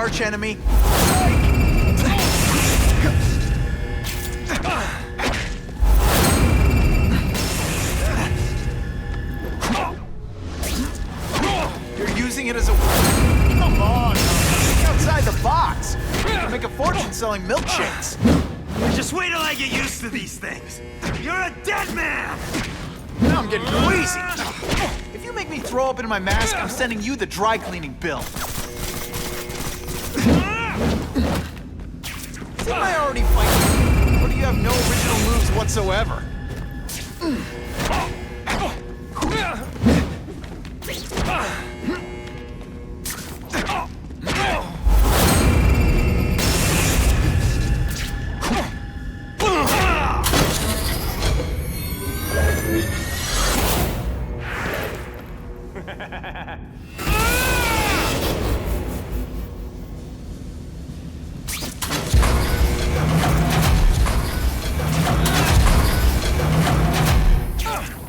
arch enemy. You're using it as a... Come on, think outside the box. You can make a fortune selling milkshakes. Just wait till I get used to these things. You're a dead man! Now I'm getting queasy. If you make me throw up in my mask, I'm sending you the dry cleaning bill. Am I already fighting? Or do you have no original moves whatsoever?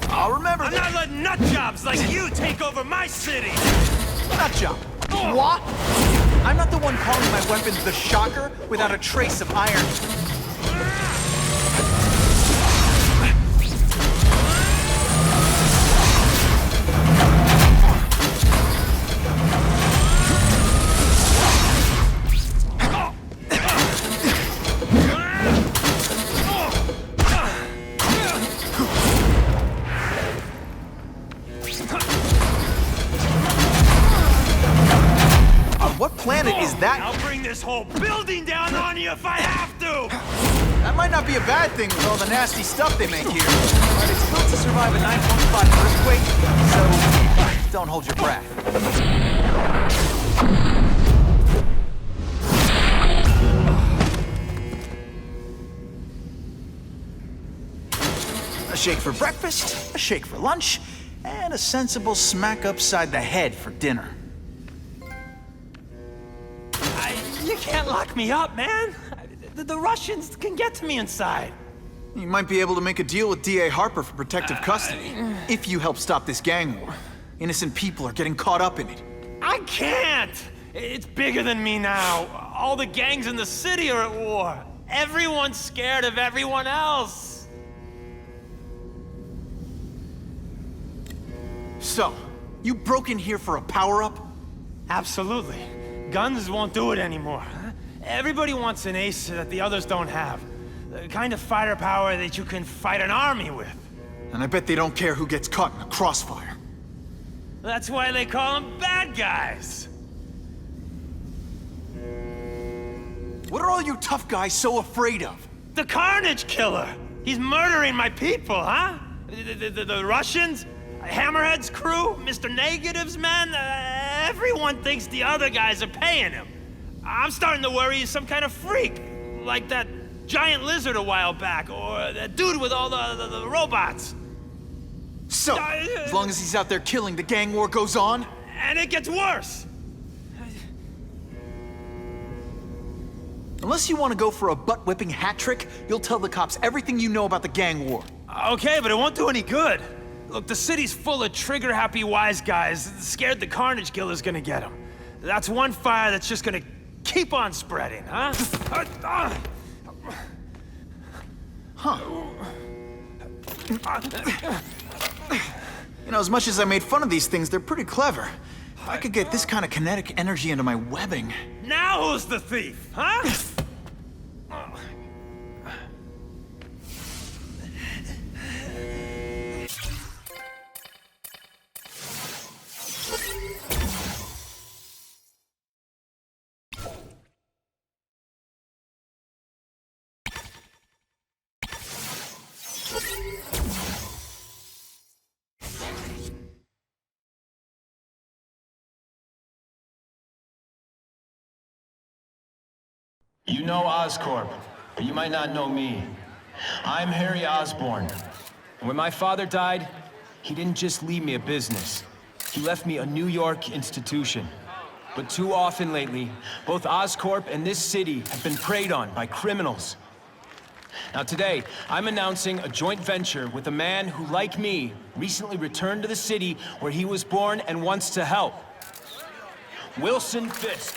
I'll remember I'm that. not letting nut jobs like you take over my city! Nut job. What? I'm not the one calling my weapons the Shocker without a trace of iron. What planet is that? I'll bring this whole building down on you if I have to! That might not be a bad thing with all the nasty stuff they make here. But it's built to survive a 9.5 earthquake, so don't hold your breath. A shake for breakfast, a shake for lunch, and a sensible smack upside the head for dinner. You can't lock me up, man! The Russians can get to me inside. You might be able to make a deal with D.A. Harper for protective custody, if you help stop this gang war. Innocent people are getting caught up in it. I can't! It's bigger than me now. All the gangs in the city are at war. Everyone's scared of everyone else. So, you broke in here for a power-up? Absolutely. Guns won't do it anymore. Everybody wants an ace that the others don't have. The kind of firepower that you can fight an army with. And I bet they don't care who gets caught in a crossfire. That's why they call them bad guys. What are all you tough guys so afraid of? The Carnage Killer! He's murdering my people, huh? The Russians? Hammerhead's crew? Mr. Negative's men? Everyone thinks the other guys are paying him. I'm starting to worry he's some kind of freak. Like that giant lizard a while back, or that dude with all the robots. So, as long as he's out there killing, the gang war goes on? And it gets worse! Unless you want to go for a butt-whipping hat trick, you'll tell the cops everything you know about the gang war. Okay, but it won't do any good. Look, the city's full of trigger-happy wise guys scared the Carnage Killer's gonna get them. That's one fire that's just gonna keep on spreading, huh? Huh. You know, as much as I made fun of these things, they're pretty clever. If I could get this kind of kinetic energy into my webbing... Now who's the thief, huh? You know Oscorp, but you might not know me. I'm Harry Osborn. And when my father died, he didn't just leave me a business. He left me a New York institution. But too often lately, both Oscorp and this city have been preyed on by criminals. Now today, I'm announcing a joint venture with a man who, like me, recently returned to the city where he was born and wants to help. Wilson Fisk.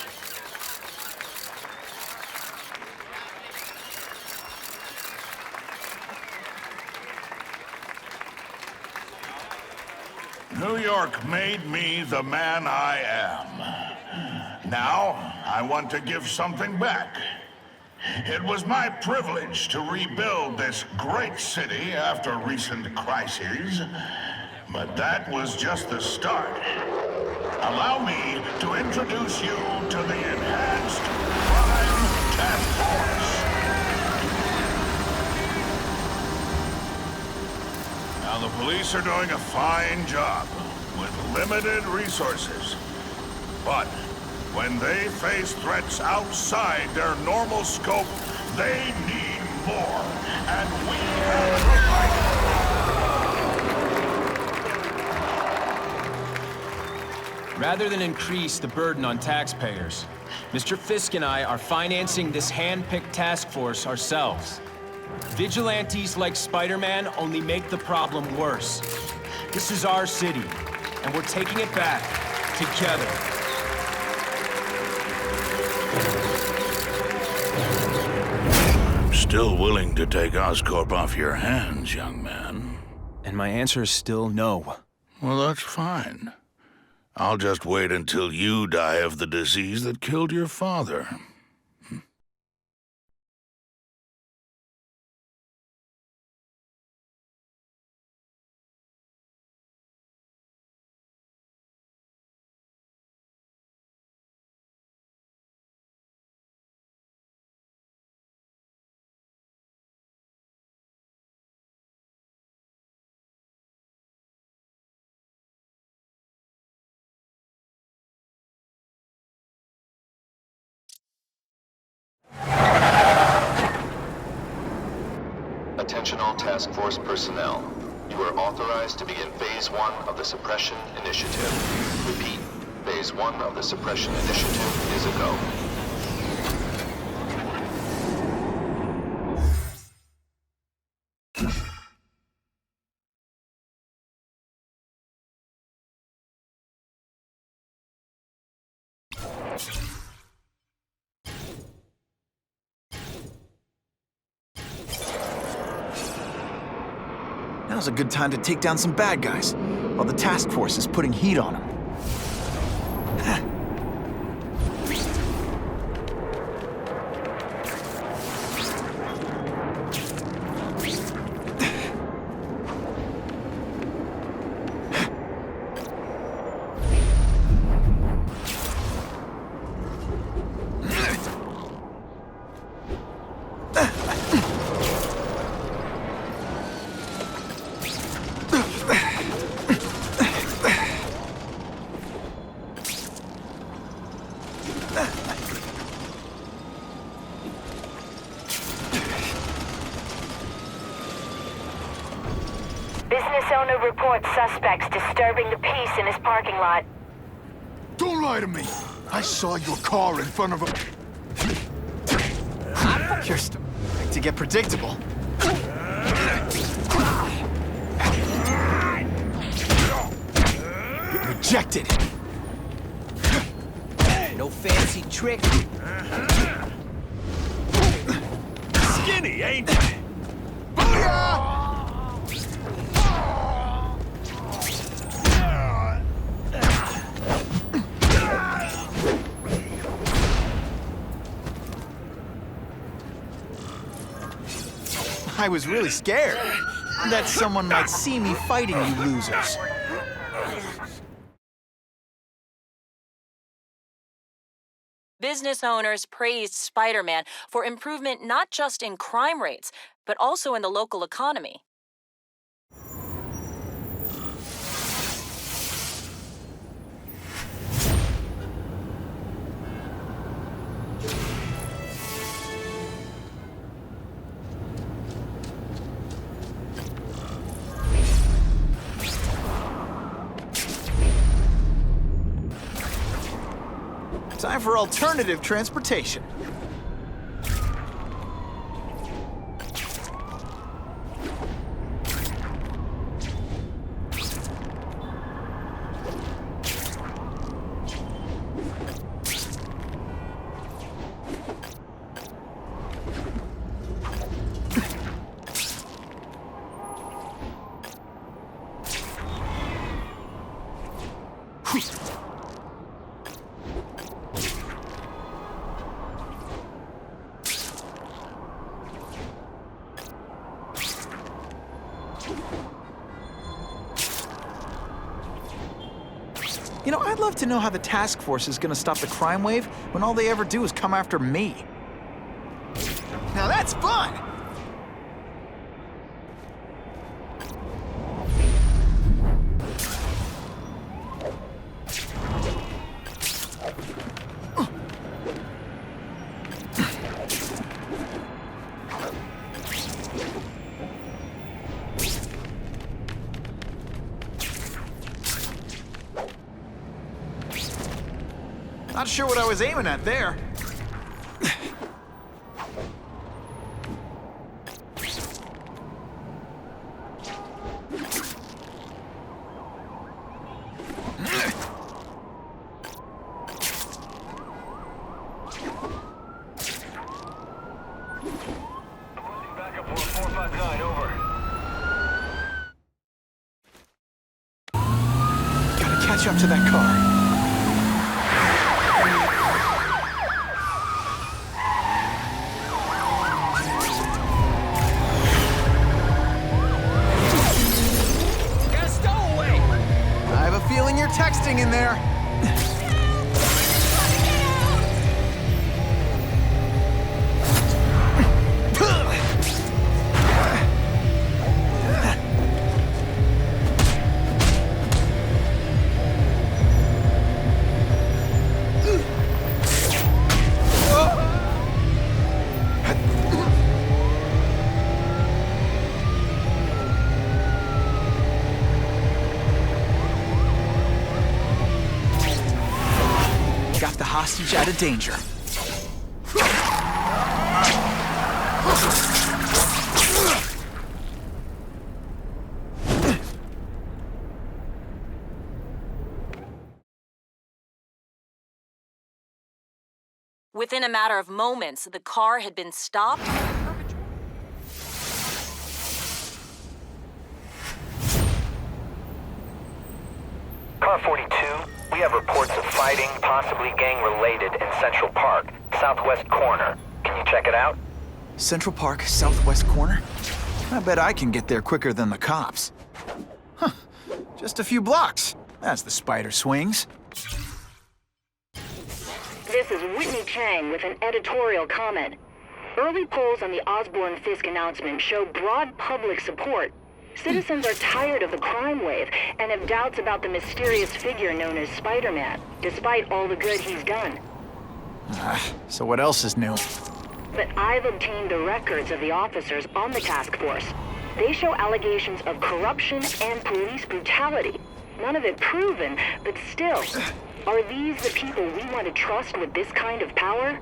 New York made me the man I am. Now, I want to give something back. It was my privilege to rebuild this great city after recent crises, but that was just the start. Allow me to introduce you to the Enhanced Crime Task Force. Now, the police are doing a fine job with limited resources. But when they face threats outside their normal scope, they need more. And we have provided. Rather than increase the burden on taxpayers, Mr. Fisk and I are financing this hand-picked task force ourselves. Vigilantes like Spider-Man only make the problem worse. This is our city, and we're taking it back together. I'm still willing to take Oscorp off your hands, young man. And my answer is still no. Well, that's fine. I'll just wait until you die of the disease that killed your father. Attention all task force personnel. You are authorized to begin Phase 1 of the Suppression Initiative. Repeat, Phase 1 of the Suppression Initiative is a go. Now's a good time to take down some bad guys, while the task force is putting heat on them. Business owner reports suspects disturbing the peace in his parking lot. Don't lie to me! I saw your car in front of a... Kirsten, like to get predictable. Get rejected. No fancy trick. Skinny, ain't it? Booyah! I was really scared that someone might see me fighting you losers. Business owners praised Spider-Man for improvement not just in crime rates, but also in the local economy. Time for alternative transportation. You know, I'd love to know how the task force is gonna stop the crime wave when all they ever do is come after me. Now that's fun! Not sure what I was aiming at there. Backup 459, over. Gotta catch up to that car. Feeling you're texting in there. Got the hostage out of danger. Within a matter of moments, the car had been stopped. Car 42, we have reports of fighting, possibly gang-related, in Central Park, southwest corner. Can you check it out? Central Park, southwest corner? I bet I can get there quicker than the cops. Huh. Just a few blocks. As the spider swings. This is Whitney Chang with an editorial comment. Early polls on the Osborne-Fisk announcement show broad public support. Citizens are tired of the crime wave and have doubts about the mysterious figure known as Spider-Man, despite all the good he's done. So what else is new? But I've obtained the records of the officers on the task force. They show allegations of corruption and police brutality. None of it proven, but still. Are these the people we want to trust with this kind of power?